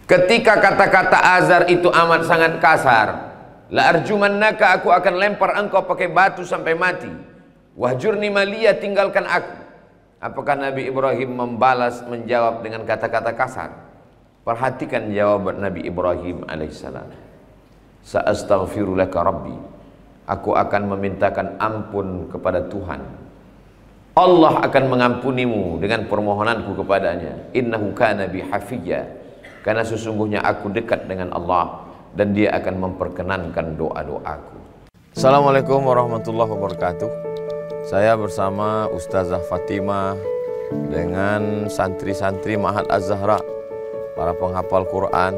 Ketika kata-kata azar itu amat sangat kasar, la arjumannaka, aku akan lempar engkau pakai batu sampai mati. Wahjurni maliya, tinggalkan aku. Apakah Nabi Ibrahim menjawab dengan kata-kata kasar? Perhatikan jawaban Nabi Ibrahim alaihissalam. Sa'astaghfiru laka rabbi, aku akan memintakan ampun kepada Tuhan. Allah akan mengampunimu dengan permohonanku kepadanya. Innahu kana bi hafiyya, karena sesungguhnya aku dekat dengan Allah dan Dia akan memperkenankan doa-doaku. Assalamualaikum warahmatullahi wabarakatuh. Saya bersama Ustazah Fatimah dengan santri-santri Ma'had Az-Zahra, para penghafal Quran.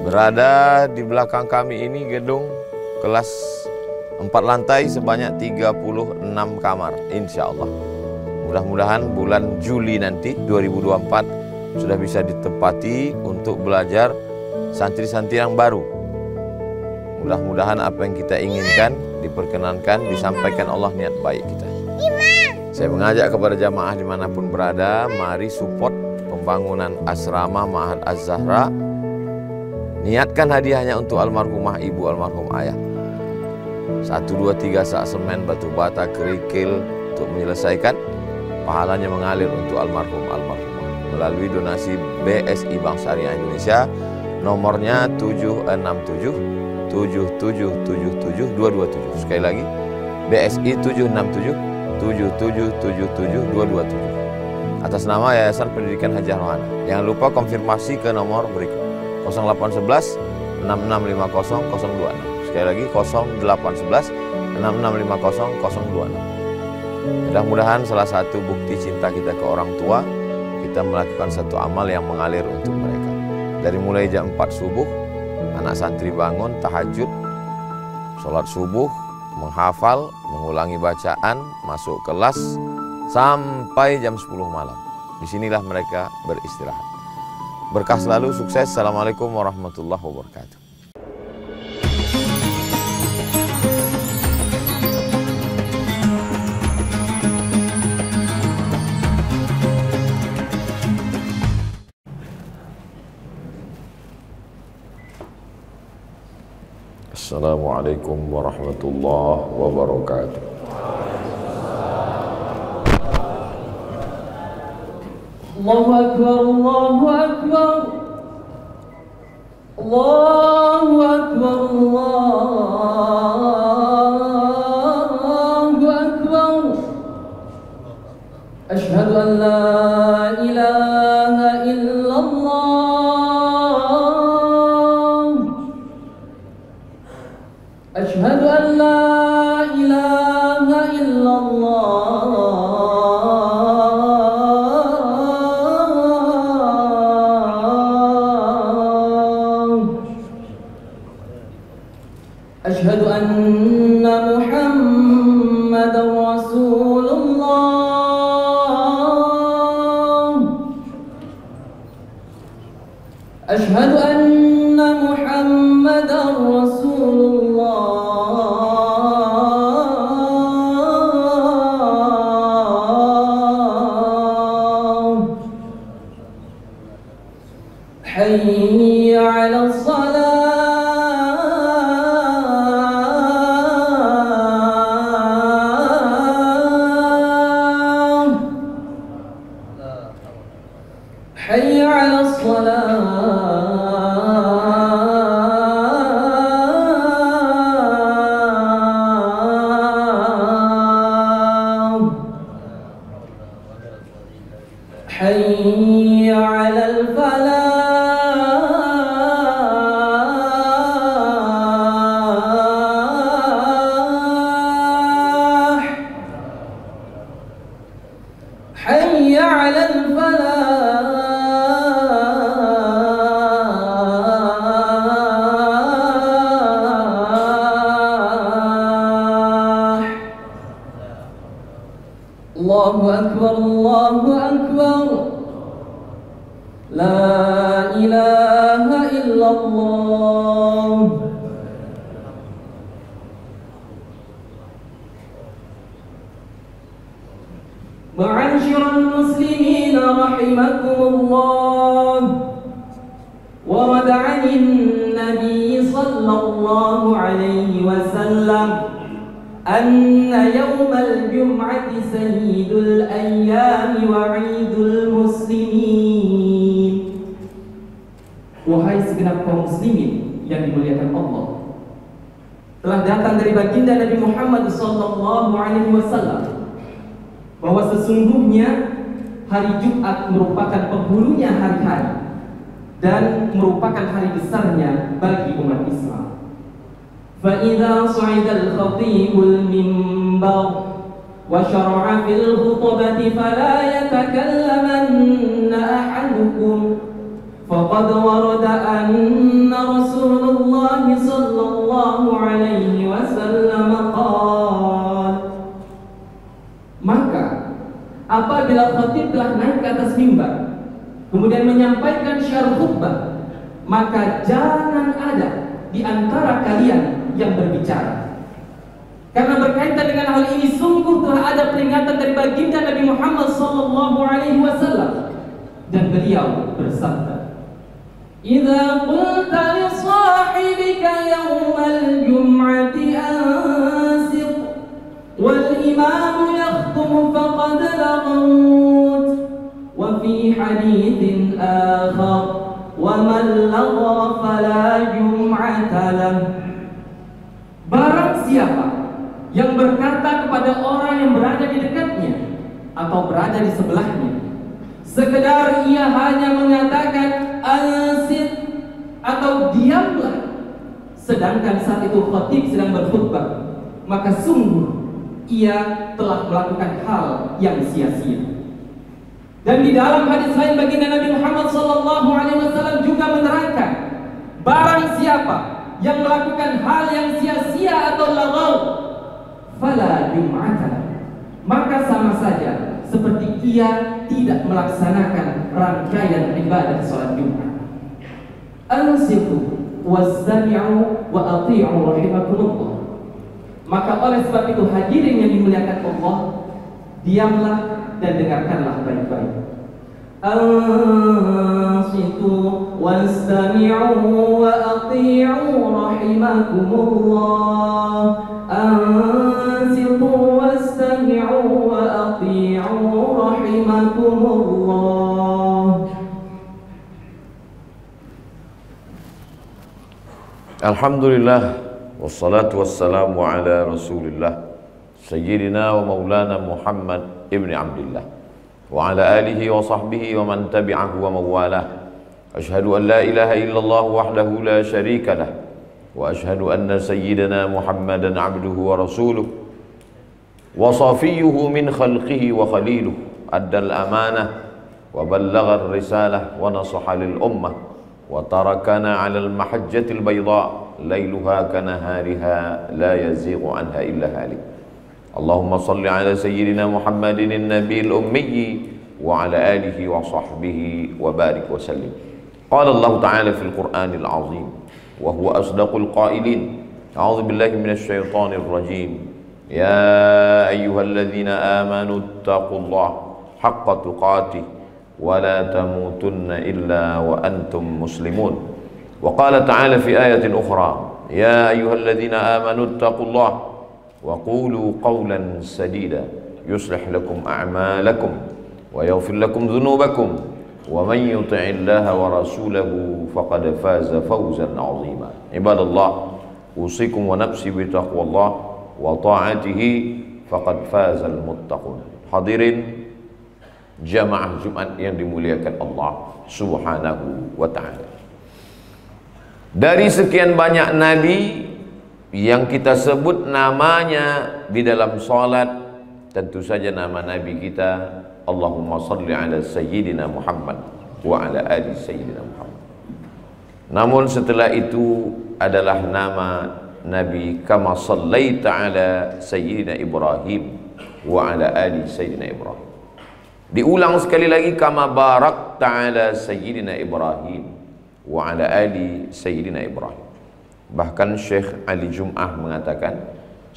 Berada di belakang kami ini gedung kelas 4 lantai sebanyak 36 kamar, insya Allah. Mudah-mudahan bulan Juli nanti 2024 sudah bisa ditempati untuk belajar santri-santri yang baru. Mudah-mudahan apa yang kita inginkan diperkenankan, disampaikan Allah niat baik kita. Saya mengajak kepada jamaah dimanapun berada, mari support pembangunan asrama Ma'had Az-Zahra. Niatkan hadiahnya untuk almarhumah ibu, almarhum ayah. 1, 2, 3 sak semen, batu bata, kerikil untuk menyelesaikan. Pahalanya mengalir untuk almarhumah melalui donasi BSI Bank Syariah Indonesia, nomornya 767 7777 227. Sekali lagi, BSI 767 7777 227 atas nama Yayasan Pendidikan Hajah Rohana. Jangan lupa konfirmasi ke nomor berikut 0811 6650 026. Sekali lagi 0811 6650 026. Mudah-mudahan salah satu bukti cinta kita ke orang tua, kita melakukan satu amal yang mengalir untuk mereka. Dari mulai jam 4 subuh, anak santri bangun, tahajud, sholat subuh, menghafal, mengulangi bacaan, masuk kelas, sampai jam 10 malam. Disinilah mereka beristirahat. Berkah selalu, sukses. Assalamualaikum warahmatullahi wabarakatuh. Assalamualaikum warahmatullahi wabarakatuh. Allahu Akbar, Allahu Akbar, Allahu Akbar, Allahu Akbar. Asyhadu an la ilaha illallah. Asyhadu an la ilaha illallah. Asyhadu anna Muhammadar Rasulullah. Asyhadu anna Muhammadar Rasulullah. Hayya 'alas salah. حي على الصلاة. حي على الفلاح. حي على الفلاح. Allahu Akbar, Allahu Akbar. La ilaha illallah. Ma'asyiral muslimin rahimakumullah. 'anil nabiy sallallahu alaihi wasallam anna yawmal jum'ati sayyidul ayyami wa 'idul muslimin. Wahai segenap kaum muslimin yang dimuliakan Allah, telah datang dari baginda Nabi Muhammad sallallahu alaihi wasallam bahwa sesungguhnya hari Jumat merupakan penghulunya hari-hari dan merupakan hari besarnya bagi umat Islam. فَإِذَا صَعِدَ الْخَطِيبُ الْمِنْبَرَ وَشَرَعَ فِي الْخُطْبَةِ فَلَا يَتَكَلَّمَنَّ أَحَدُكُمْ فَقَدْ وَرَدَ أَنَّ رَسُولَ اللَّهِ صَلَّى اللَّهُ عَلَيْهِ وَسَلَّمَ قَالَ. Maka apabila khatib telah naik ke atas mimbar kemudian menyampaikan syiar khutbah, maka jangan ada di antara kalian yang berbicara. Karena berkaitan dengan hal ini sungguh telah ada peringatan dari baginda Nabi Muhammad sallallahu alaihi wasallam, dan beliau bersabda, "Idza qulta li sahibika yawmal jum'ati ansir wal imam yakhutub faqad laghut." Wa fi haditsin akhar, "Wa man lagha fala jum'ata lahu." Barang siapa yang berkata kepada orang yang berada di dekatnya atau berada di sebelahnya, sekedar ia hanya mengatakan ansit atau diamlah, sedangkan saat itu khatib sedang berkhutbah, maka sungguh ia telah melakukan hal yang sia-sia. Dan di dalam hadis lain baginda Nabi Muhammad SAW juga menerangkan, barang siapa yang melakukan hal yang sia-sia atau laghaw, fala jum'ata, maka sama saja seperti ia tidak melaksanakan rangkaian ibadah salat Jumat. Ansitu wastami'u wa ati'u rahimakumullah. Maka oleh sebab itu hadirin yang dimuliakan Allah, diamlah dan dengarkanlah baik-baik. Ansitu wastami'u wa ati'u rahimakumullah. Ansitu wastami'u wa ati'u rahimakumullah. Alhamdulillah, wassalatu wassalamu ala Rasulillah Sayyidina wa maulana Muhammad ibn Abdillah wa ala alihi wa sahbihi wa man tabi'ahu wa mawalah. Ashhadu an la ilaha illallah wahdahu la sharika lah, wa ashhadu anna sayyidina Muhammadan abduhu wa rasuluh wa safiyuhu min khalqihi wa khaliluh, addal amanah wa ballagha ar-risalah wa nasaha lil ummah wa tarakana 'ala al-mahajjatil bayda lailuha kanahariha la yazighu anha illa halik. Allahumma salli ala sayyidina Muhammadin an-nabiyil ummi wa ala alihi wa sahbihi wa barik wa sallim. Qala Allah ta'ala fil Qur'anil azim wa huwa asdaqul qailin. A'udzu billahi minasy syaithanir rajim. Ya ayyuhalladzina amanu taqullaha haqqa tuqatih wa la tamutunna illa wa antum muslimun. Wa qala ta'ala fi ayatin ukhra, ya ayyuhalladzina amanu taqullaha wa qulu qawlan sadida yuslih lakum a'malakum wa yaghfir lakum dhunubakum wa man yuti'illaha wa rasulahu faqad faza fawzan 'azima. Ibadallah, usikum wa nafsi bi taqwallah wa ta'atihi faqad fazal muttaqun. Hadirin jamaah Jumat yang dimuliakan Allah Subhanahu wa ta'ala. Dari sekian banyak nabi yang kita sebut namanya di dalam salat, tentu saja nama nabi kita Allahumma salli ala sayyidina Muhammad wa ala ali sayyidina Muhammad. Namun setelah itu adalah nama nabi kama sallaita ala sayyidina Ibrahim wa ala ali sayyidina Ibrahim. Diulang sekali lagi, kama barakta ala sayyidina Ibrahim wa ala ali sayyidina Ibrahim. Bahkan Syekh Ali Jum'ah mengatakan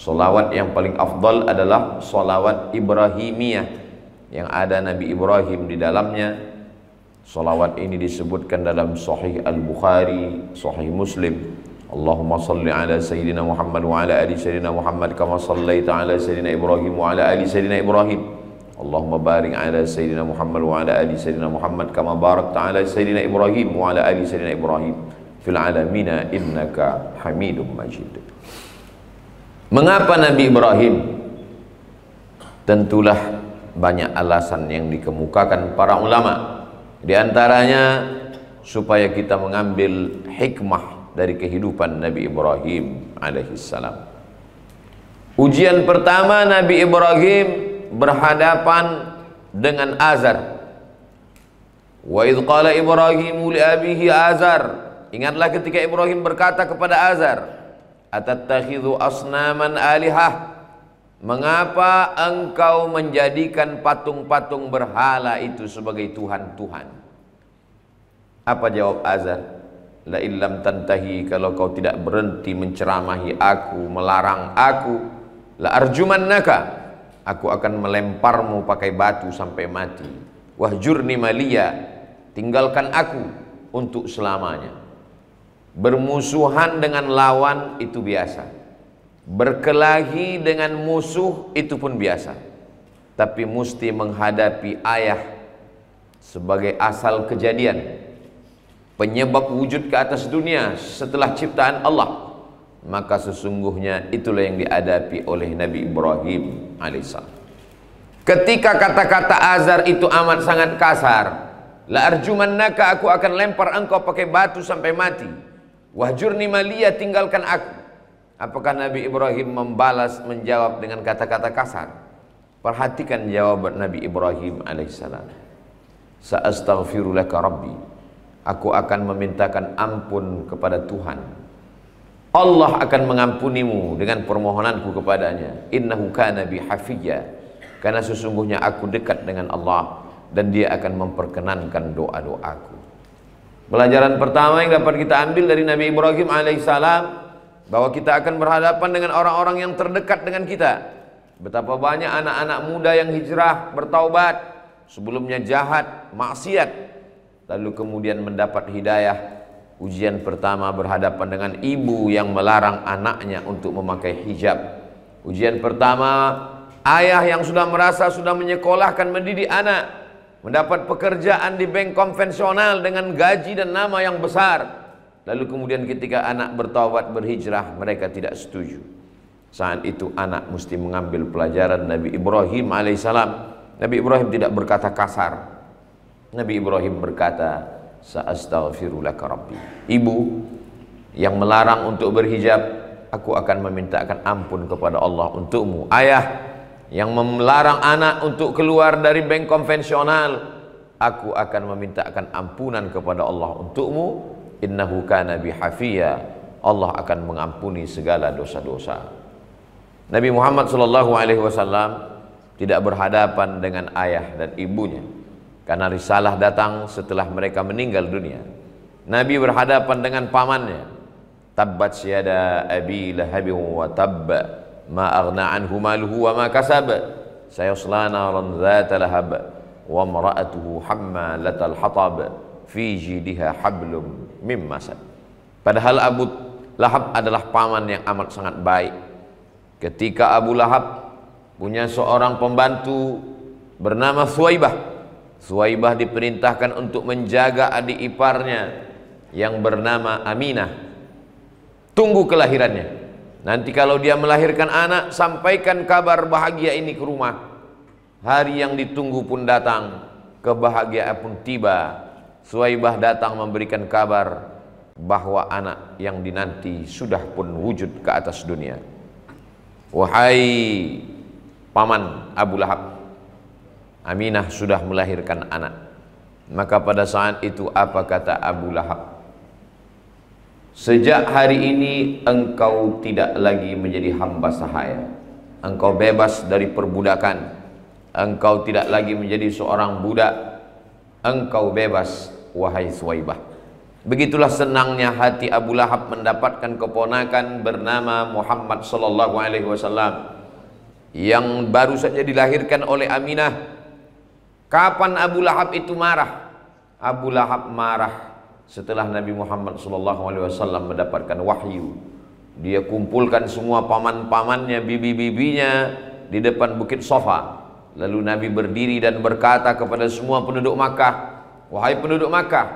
solawat yang paling afdal adalah solawat Ibrahimiyah yang ada Nabi Ibrahim di dalamnya, Salawat ini disebutkan dalam Sahih Al-Bukhari, Sahih Muslim. Allahumma salli ala Sayyidina Muhammad wa ala ali Sayyidina Muhammad kama sallaita ala Sayyidina Ibrahim wa ala ali Sayyidina Ibrahim. Allahumma barik ala Sayyidina Muhammad wa ala ali Sayyidina Muhammad kama barakta ala Sayyidina Ibrahim wa ala ali Sayyidina Ibrahim fil alamina innaka Hamidum Majid. Mengapa Nabi Ibrahim? Tentulah banyak alasan yang dikemukakan para ulama. Di antaranya supaya kita mengambil hikmah dari kehidupan Nabi Ibrahim alaihissalam. Ujian pertama Nabi Ibrahim berhadapan dengan Azar. Wa idh qala Ibrahim li abihi Azar. Ingatlah ketika Ibrahim berkata kepada Azar, atattakhidhu asnaman alihah, mengapa engkau menjadikan patung-patung berhala itu sebagai Tuhan-Tuhan? Apa jawab Azar? La illam tantahi, kalau kau tidak berhenti menceramahi aku, melarang aku, la arjumannaka, aku akan melemparmu pakai batu sampai mati. Wahjurni maliya, tinggalkan aku untuk selamanya. Bermusuhan dengan lawan itu biasa, berkelahi dengan musuh itu pun biasa, tapi mesti menghadapi ayah sebagai asal kejadian, penyebab wujud ke atas dunia setelah ciptaan Allah. Maka sesungguhnya itulah yang dihadapi oleh Nabi Ibrahim alaihissalam. Ketika kata-kata Azar itu amat sangat kasar, la arjumannaka, aku akan lempar engkau pakai batu sampai mati. Wahjurni maliya, tinggalkan aku. Apakah Nabi Ibrahim membalas, menjawab dengan kata-kata kasar? Perhatikan jawaban Nabi Ibrahim alaihissalam. Sa'astaghfiru laka rabbi, aku akan memintakan ampun kepada Tuhan. Allah akan mengampunimu dengan permohonanku kepadanya. Innahu kana bi hafiyya, karena sesungguhnya aku dekat dengan Allah dan Dia akan memperkenankan doa-doaku. Pelajaran pertama yang dapat kita ambil dari Nabi Ibrahim alaihissalam, bahwa kita akan berhadapan dengan orang-orang yang terdekat dengan kita. Betapa banyak anak-anak muda yang hijrah, bertaubat, sebelumnya jahat, maksiat, lalu kemudian mendapat hidayah. Ujian pertama berhadapan dengan ibu yang melarang anaknya untuk memakai hijab. Ujian pertama ayah yang sudah merasa sudah menyekolahkan, mendidik anak, mendapat pekerjaan di bank konvensional dengan gaji dan nama yang besar. Lalu kemudian ketika anak bertaubat, berhijrah, mereka tidak setuju. Saat itu anak mesti mengambil pelajaran Nabi Ibrahim alaihissalam. Nabi Ibrahim tidak berkata kasar. Nabi Ibrahim berkata, sa'astaghfiru laka rabbi. Ibu yang melarang untuk berhijab, aku akan memintakan ampun kepada Allah untukmu. Ayah yang melarang anak untuk keluar dari bank konvensional, aku akan memintakan ampunan kepada Allah untukmu. Innahu kana bihafiyya, Allah akan mengampuni segala dosa-dosa. Nabi Muhammad SAW tidak berhadapan dengan ayah dan ibunya, karena risalah datang setelah mereka meninggal dunia. Nabi berhadapan dengan pamannya. Tabbat syada abi lahabin wa tabba, ma aghna anhu maluhu wa ma kasab, sayasla naran dzata lahab, wa imra'atuhu hammalatal hatab, fi jidha hablum mim masad. Padahal Abu Lahab adalah paman yang amat sangat baik. Ketika Abu Lahab punya seorang pembantu bernama Suwaibah. Suwaibah diperintahkan untuk menjaga adik iparnya yang bernama Aminah. Tunggu kelahirannya. Nanti kalau dia melahirkan anak, sampaikan kabar bahagia ini ke rumah. Hari yang ditunggu pun datang, kebahagiaan pun tiba. Suwaibah datang memberikan kabar bahwa anak yang dinanti sudah pun wujud ke atas dunia. Wahai paman Abu Lahab, Aminah sudah melahirkan anak. Maka pada saat itu apa kata Abu Lahab? Sejak hari ini engkau tidak lagi menjadi hamba sahaya. Engkau bebas dari perbudakan. Engkau tidak lagi menjadi seorang budak. Engkau bebas, wahai Suwaibah. Begitulah senangnya hati Abu Lahab mendapatkan keponakan bernama Muhammad SAW yang baru saja dilahirkan oleh Aminah. Kapan Abu Lahab itu marah? Abu Lahab marah setelah Nabi Muhammad SAW mendapatkan wahyu. Dia kumpulkan semua paman-pamannya, bibi-bibinya di depan Bukit Sofa. Lalu Nabi berdiri dan berkata kepada semua penduduk Makkah, wahai penduduk Makkah,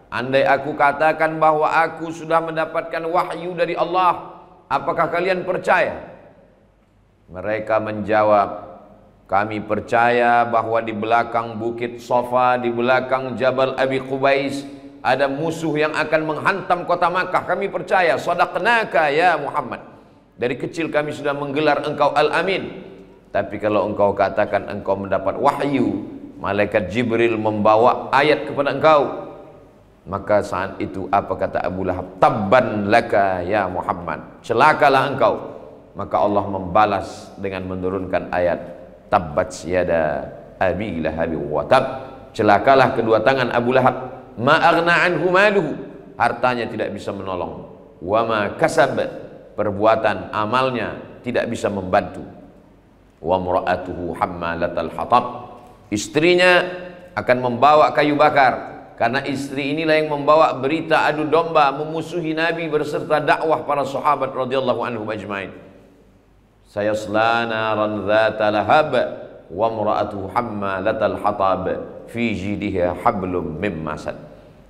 andai aku katakan bahwa aku sudah mendapatkan wahyu dari Allah, apakah kalian percaya? Mereka menjawab, kami percaya bahwa di belakang Bukit Sofa, di belakang Jabal Abi Qubais, ada musuh yang akan menghantam kota Makkah. Kami percaya, sadaqnaka ya Muhammad. Dari kecil kami sudah menggelar engkau Al-Amin. Tapi kalau engkau katakan engkau mendapat wahyu, malaikat Jibril membawa ayat kepada engkau, maka saat itu apa kata Abu Lahab? Tabban laka ya Muhammad, celakalah engkau. Maka Allah membalas dengan menurunkan ayat tabbat yada abi lahab wa tab, celakalah kedua tangan Abu Lahab. Ma aghna anhu maluhu, hartanya tidak bisa menolong. Wa ma kasab, perbuatan amalnya tidak bisa membantu. Wa mra'atuhu hammalatal hatab, istrinya akan membawa kayu bakar, karena istri inilah yang membawa berita adu domba memusuhi Nabi berserta dakwah para sahabat radhiyallahu anhum ajmain. Sayasla naran dzata lahab wa mra'atuhu hammalatal hatab fi jidha hablum mim masad.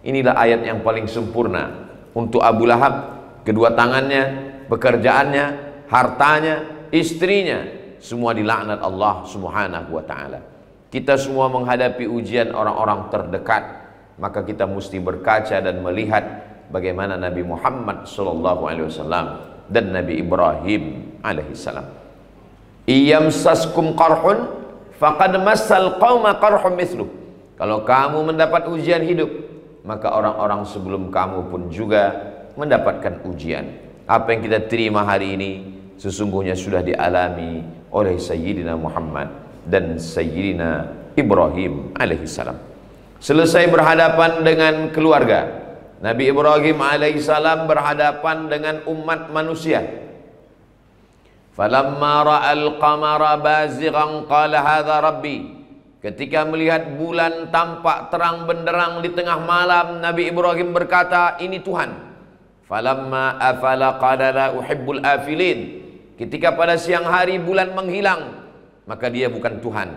Inilah ayat yang paling sempurna untuk Abu Lahab. Kedua tangannya, pekerjaannya, hartanya, istrinya, semua dilaknat Allah Subhanahu wa ta'ala. Kita semua menghadapi ujian orang-orang terdekat, maka kita mesti berkaca dan melihat bagaimana Nabi Muhammad SAW dan Nabi Ibrahim alaihissalam. Iyamsaskum qarhun faqad massal qauma qarhum mithluh. Kalau kamu mendapat ujian hidup, maka orang-orang sebelum kamu pun juga mendapatkan ujian. Apa yang kita terima hari ini sesungguhnya sudah dialami oleh Sayyidina Muhammad dan Sayyidina Ibrahim alaihissalam. Selesai berhadapan dengan keluarga, Nabi Ibrahim alaihissalam berhadapan dengan umat manusia. Falamma ra'al qamara bazighan qala hadza rabbi. Ketika melihat bulan tampak terang benderang di tengah malam, Nabi Ibrahim berkata, ini Tuhan. Falamma afala qala la uhibbul afilin. Ketika pada siang hari bulan menghilang, maka dia bukan Tuhan.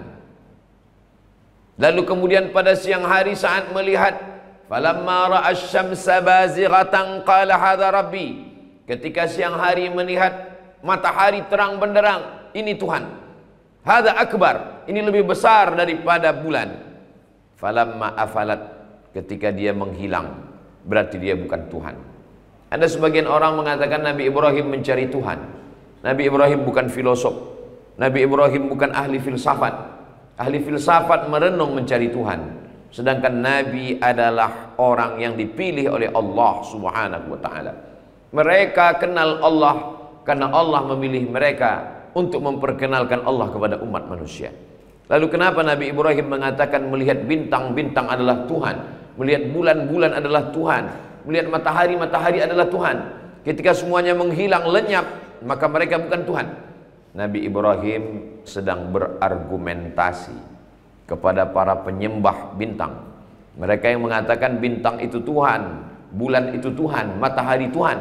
Lalu kemudian pada siang hari saat melihat, falamma ra'a asy-syamsa bazighatan qala hadza rabbi. Ketika siang hari melihat matahari terang benderang, ini Tuhan. Hadza akbar, ini lebih besar daripada bulan. Falamma afalat, ketika dia menghilang, berarti dia bukan Tuhan. Ada sebagian orang mengatakan Nabi Ibrahim mencari Tuhan. Nabi Ibrahim bukan filosof. Nabi Ibrahim bukan ahli filsafat. Ahli filsafat merenung mencari Tuhan. Sedangkan Nabi adalah orang yang dipilih oleh Allah Subhanahu wa ta'ala. Mereka kenal Allah karena Allah memilih mereka untuk memperkenalkan Allah kepada umat manusia. Lalu kenapa Nabi Ibrahim mengatakan melihat bintang-bintang adalah Tuhan, melihat bulan-bulan adalah Tuhan, melihat matahari-matahari adalah Tuhan? Ketika semuanya menghilang, lenyap, maka mereka bukan Tuhan. Nabi Ibrahim sedang berargumentasi kepada para penyembah bintang. Mereka yang mengatakan bintang itu Tuhan, bulan itu Tuhan, matahari Tuhan.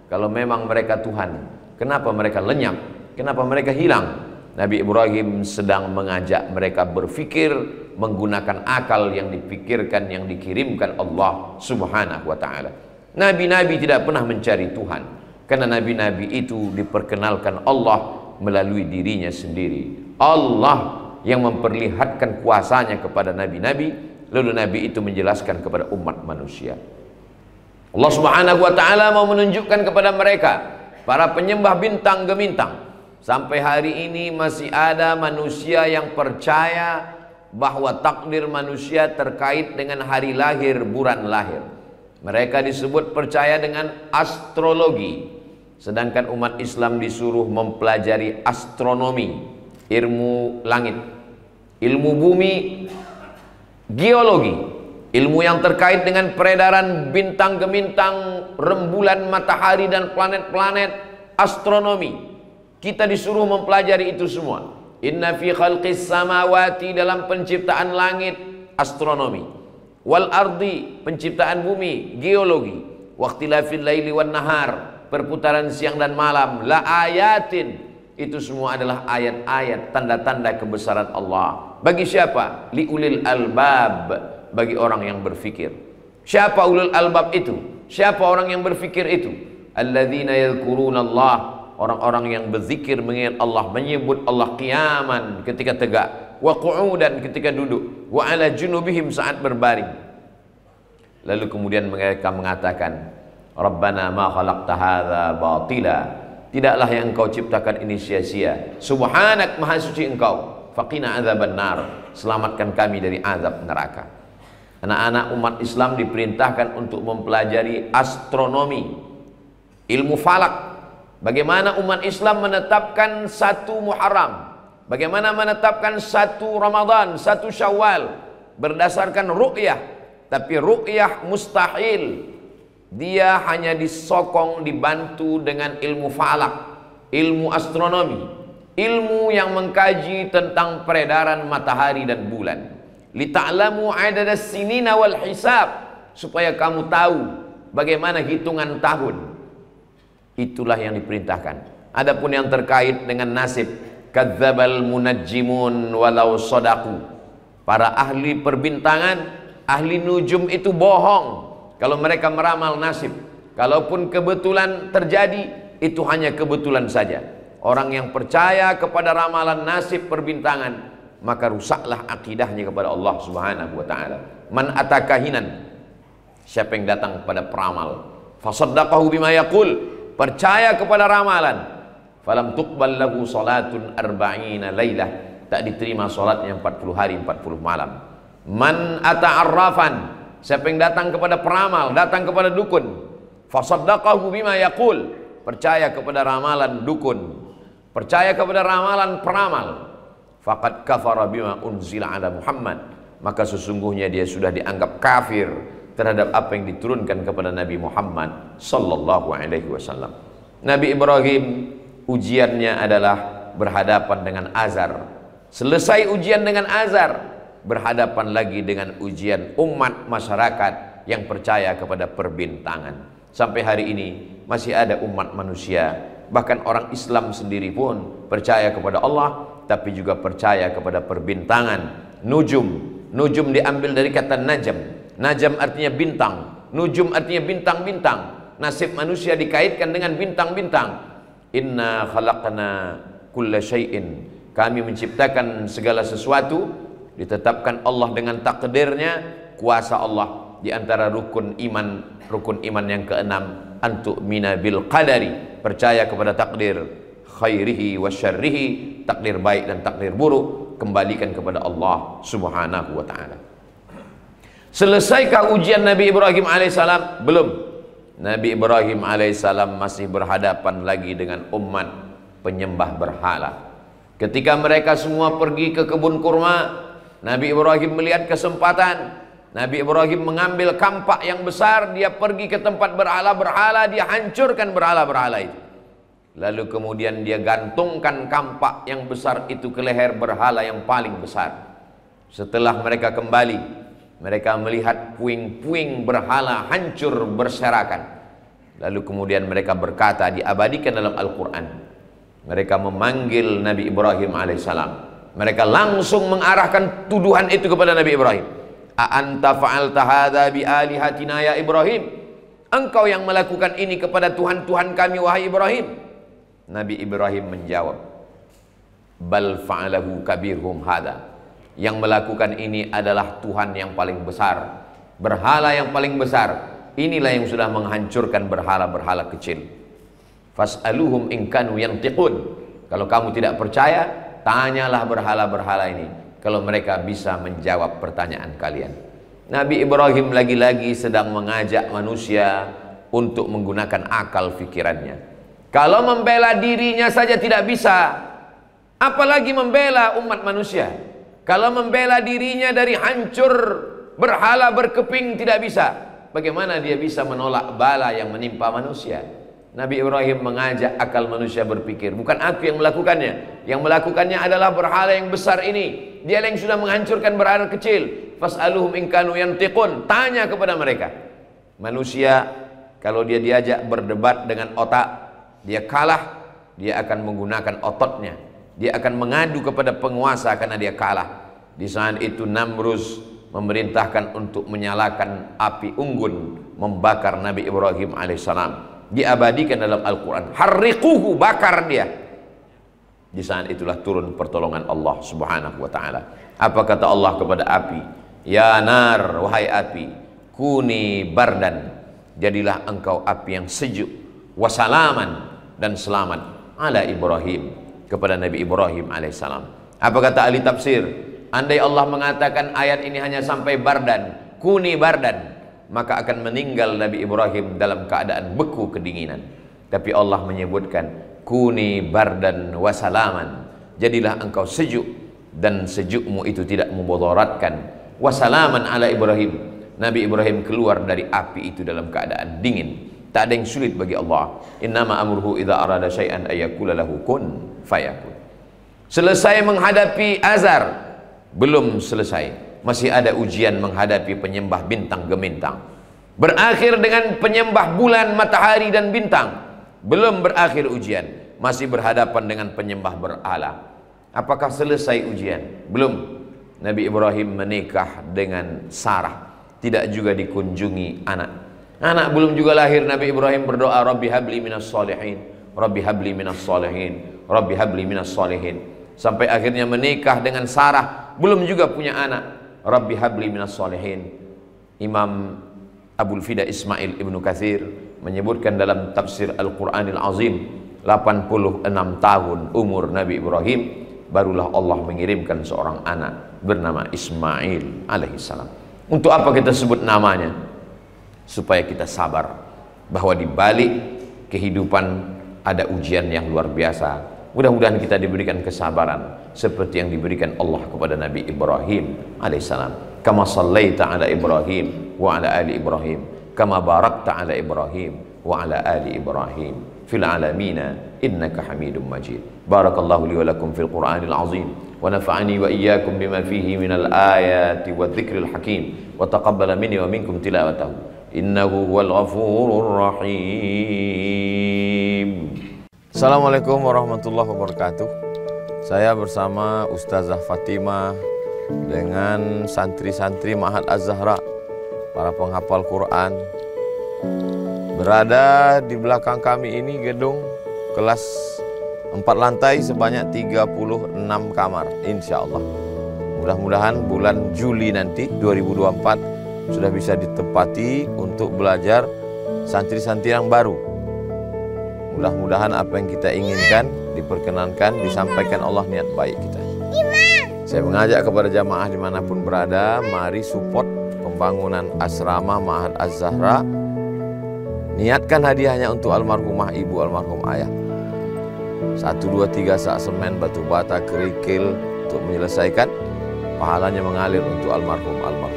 Kalau memang mereka Tuhan, kenapa mereka lenyap? Kenapa mereka hilang? Nabi Ibrahim sedang mengajak mereka berfikir menggunakan akal yang dipikirkan, yang dikirimkan Allah Subhanahu wa ta'ala. Nabi-nabi tidak pernah mencari Tuhan, karena nabi-nabi itu diperkenalkan Allah melalui dirinya sendiri. Allah yang memperlihatkan kuasanya kepada nabi-nabi, lalu nabi itu menjelaskan kepada umat manusia. Allah Subhanahu wa ta'ala mau menunjukkan kepada mereka, para penyembah bintang gemintang, sampai hari ini masih ada manusia yang percaya bahwa takdir manusia terkait dengan hari lahir, bulan lahir. Mereka disebut percaya dengan astrologi. Sedangkan umat Islam disuruh mempelajari astronomi, ilmu langit, ilmu bumi, geologi, ilmu yang terkait dengan peredaran bintang gemintang, rembulan, matahari dan planet-planet, astronomi. Kita disuruh mempelajari itu semua. Inna fi khalqis samawati, dalam penciptaan langit, astronomi. wal ardi, penciptaan bumi, geologi, waqtilafil laili wan nahar, perputaran siang dan malam, la ayatin, itu semua adalah ayat-ayat, tanda-tanda kebesaran Allah. Bagi siapa? Liulil albab, bagi orang yang berfikir. Siapa ulul albab itu? Siapa orang yang berfikir itu? Alladzina yadhkuruna Allah, orang-orang yang berzikir mengingat Allah, menyebut Allah qiyaman ketika tegak, wa qu'udan ketika duduk, wa ala junubihim saat berbaring. Lalu kemudian mereka mengatakan, Rabbana ma khalaqta hadza batila, tidaklah yang engkau ciptakan ini sia-sia. Subhanak, maha suci engkau. Faqina adzaban nar, selamatkan kami dari azab neraka. Anak-anak umat Islam diperintahkan untuk mempelajari astronomi, ilmu falak. Bagaimana umat Islam menetapkan 1 Muharram, bagaimana menetapkan 1 Ramadan, 1 Syawal, berdasarkan ru'yah. Tapi ru'yah mustahil, dia hanya disokong, dibantu dengan ilmu falak, ilmu astronomi, ilmu yang mengkaji tentang peredaran matahari dan bulan. Lita'lamu adadas sinina wal hisab, supaya kamu tahu bagaimana hitungan tahun. Itulah yang diperintahkan. Adapun yang terkait dengan nasib, kadzdzabal munajjimun walau shadaqu, para ahli perbintangan, ahli nujum itu bohong kalau mereka meramal nasib. Kalaupun kebetulan terjadi, itu hanya kebetulan saja. Orang yang percaya kepada ramalan nasib perbintangan, maka rusaklah akidahnya kepada Allah Subhanahu wa taala. Man atakahinan, siapa yang datang kepada peramal, fasaddaqahu bima yaqul, percaya kepada ramalan, falam tuqbal lahu salatun arba'ina lailah, tak diterima salatnya 40 hari 40 malam. Man ata'arrafan, siapa yang datang kepada peramal, datang kepada dukun, fasaddaqahu bima yaqul, percaya kepada ramalan dukun, percaya kepada ramalan peramal, faqad kafara bima unzila ala Muhammad, maka sesungguhnya dia sudah dianggap kafir terhadap apa yang diturunkan kepada Nabi Muhammad sallallahu alaihi wasallam. Nabi Ibrahim ujiannya adalah berhadapan dengan azar. Selesai ujian dengan azar, berhadapan lagi dengan ujian umat masyarakat yang percaya kepada perbintangan. Sampai hari ini masih ada umat manusia, bahkan orang Islam sendiri pun percaya kepada Allah, tapi juga percaya kepada perbintangan. Nujum diambil dari kata najam. Najam artinya bintang, nujum artinya bintang-bintang. Nasib manusia dikaitkan dengan bintang-bintang. Inna khalaqna kulla syai'in, kami menciptakan segala sesuatu, ditetapkan Allah dengan takdirnya, kuasa Allah. Di antara rukun iman yang keenam, antu'mina bil qadari, percaya kepada takdir, khairihi wa syarrihi, takdir baik dan takdir buruk, kembalikan kepada Allah Subhanahu wa ta'ala. Selesaikah ujian Nabi Ibrahim alaihissalam? Belum. Nabi Ibrahim alaihissalam masih berhadapan lagi dengan umat penyembah berhala. Ketika mereka semua pergi ke kebun kurma, Nabi Ibrahim melihat kesempatan. Nabi Ibrahim mengambil kampak yang besar, dia pergi ke tempat berhala-berhala, dia hancurkan berhala-berhala itu. Lalu kemudian dia gantungkan kampak yang besar itu ke leher berhala yang paling besar. Setelah mereka kembali, mereka melihat puing-puing berhala hancur berserakan. Lalu kemudian mereka berkata, diabadikan dalam Al-Quran, mereka memanggil Nabi Ibrahim alaihissalam. Mereka langsung mengarahkan tuduhan itu kepada Nabi Ibrahim. A'anta fa'alta hadza bi alihatina ya Ibrahim, engkau yang melakukan ini kepada Tuhan-Tuhan kami wahai Ibrahim. Nabi Ibrahim menjawab, bal fa'alahu kabirhum hadza, yang melakukan ini adalah Tuhan yang paling besar, berhala yang paling besar. Inilah yang sudah menghancurkan berhala-berhala kecil. Fas'aluhum in kanu yantiqun, kalau kamu tidak percaya, tanyalah berhala-berhala ini kalau mereka bisa menjawab pertanyaan kalian. Nabi Ibrahim lagi-lagi sedang mengajak manusia untuk menggunakan akal fikirannya. Kalau membela dirinya saja tidak bisa, apalagi membela umat manusia. Kalau membela dirinya dari hancur berhala berkeping tidak bisa, bagaimana dia bisa menolak bala yang menimpa manusia? Nabi Ibrahim mengajak akal manusia berpikir, bukan aku yang melakukannya. Yang melakukannya adalah berhala yang besar ini. Dia yang sudah menghancurkan berhala kecil. Fas'aluhum in kanu yantiqun. Tanya kepada mereka. Manusia kalau dia diajak berdebat dengan otak, dia kalah, dia akan menggunakan ototnya. Dia akan mengadu kepada penguasa karena dia kalah. Di saat itu Namrus memerintahkan untuk menyalakan api unggun, membakar Nabi Ibrahim alaihissalam. Diabadikan dalam Al-Quran, harriquhu, bakar dia. Di saat itulah turun pertolongan Allah subhanahu wa ta'ala. Apa kata Allah kepada api? Ya nar, wahai api, kuni bardan, jadilah engkau api yang sejuk, wasalaman, dan selamat, ala Ibrahim, kepada Nabi Ibrahim alaihissalam. Apa kata ahli tafsir? Andai Allah mengatakan ayat ini hanya sampai bardan, kuni bardan, maka akan meninggal Nabi Ibrahim dalam keadaan beku kedinginan. Tapi Allah menyebutkan kuni bardan wasalaman, jadilah engkau sejuk dan sejukmu itu tidak mudaratkan. Wasalaman ala Ibrahim, Nabi Ibrahim keluar dari api itu dalam keadaan dingin. Tak ada yang sulit bagi Allah. Innama amruhu idza arada syai'an ayyakula lahu kun fayakun. Selesai menghadapi azar, belum selesai, masih ada ujian menghadapi penyembah bintang gemintang. Berakhir dengan penyembah bulan, matahari dan bintang. Belum berakhir ujian, masih berhadapan dengan penyembah berhala. Apakah selesai ujian? Belum. Nabi Ibrahim menikah dengan Sarah, tidak juga dikunjungi anak. Anak belum juga lahir, Nabi Ibrahim berdoa, Rabbi habli minas salihin, Rabbi habli minas salihin, Rabbi habli minas salihin. Sampai akhirnya menikah dengan Sarah, belum juga punya anak. Rabbi habli minas salihin. Imam Abul Fida Ismail Ibnu Katsir menyebutkan dalam tafsir Al-Quranil Azim, 86 tahun umur Nabi Ibrahim, barulah Allah mengirimkan seorang anak bernama Ismail alaihissalam. Untuk apa kita sebut namanya? Supaya kita sabar bahwa di balik kehidupan ada ujian yang luar biasa. Mudah-mudahan kita diberikan kesabaran seperti yang diberikan Allah kepada Nabi Ibrahim alaihissalam. Kama sallaita ala Ibrahim wa ala ali Ibrahim, kama barakta ala Ibrahim wa ala ali Ibrahim fil alamina innaka Hamidum Majid. Barakallahu li wa lakum fil Qur'anil azim wa nafa'ani wa iyyakum bima fihi minal ayati wa dzikril hakim wa taqabbala minni wa minkum tilawatahu innahu huwal ghafurur rahim. Assalamualaikum warahmatullahi wabarakatuh. Saya bersama Ustazah Fatimah dengan santri-santri Ma'had Az-Zahra, para penghafal Quran. Berada di belakang kami ini gedung kelas 4 lantai sebanyak 36 kamar, insya Allah. Mudah-mudahan bulan Juli nanti 2024 sudah bisa ditempati untuk belajar santri-santri yang baru. Mudah-mudahan apa yang kita inginkan diperkenankan, disampaikan Allah niat baik kita. Saya mengajak kepada jamaah dimanapun berada, mari support pembangunan asrama Ma'had Az-Zahra. Niatkan hadiahnya untuk almarhumah ibu, almarhum ayah. 1, 2, 3 sak semen, batu bata, kerikil untuk menyelesaikan. Pahalanya mengalir untuk almarhumah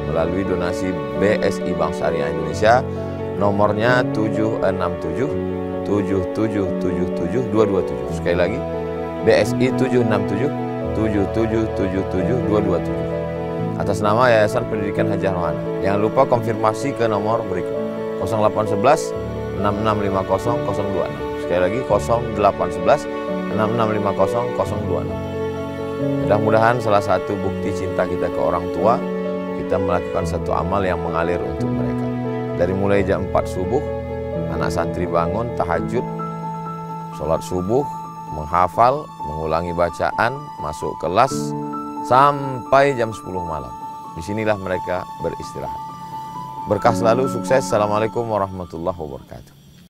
melalui donasi BSI Bank Syariah Indonesia, nomornya 767 7777227. Sekali lagi, BSI 767 7777227 atas nama Yayasan Pendidikan Hajah Rohana. Jangan lupa konfirmasi ke nomor berikut 0811 6650 026. Sekali lagi 0811 6650 026. Mudah-mudahan salah satu bukti cinta kita ke orang tua, kita melakukan satu amal yang mengalir untuk mereka. Dari mulai jam 4 subuh, anak santri bangun, tahajud, sholat subuh, menghafal, mengulangi bacaan, masuk kelas, sampai jam 10 malam. Disinilah mereka beristirahat. Berkah selalu, sukses. Assalamualaikum warahmatullahi wabarakatuh.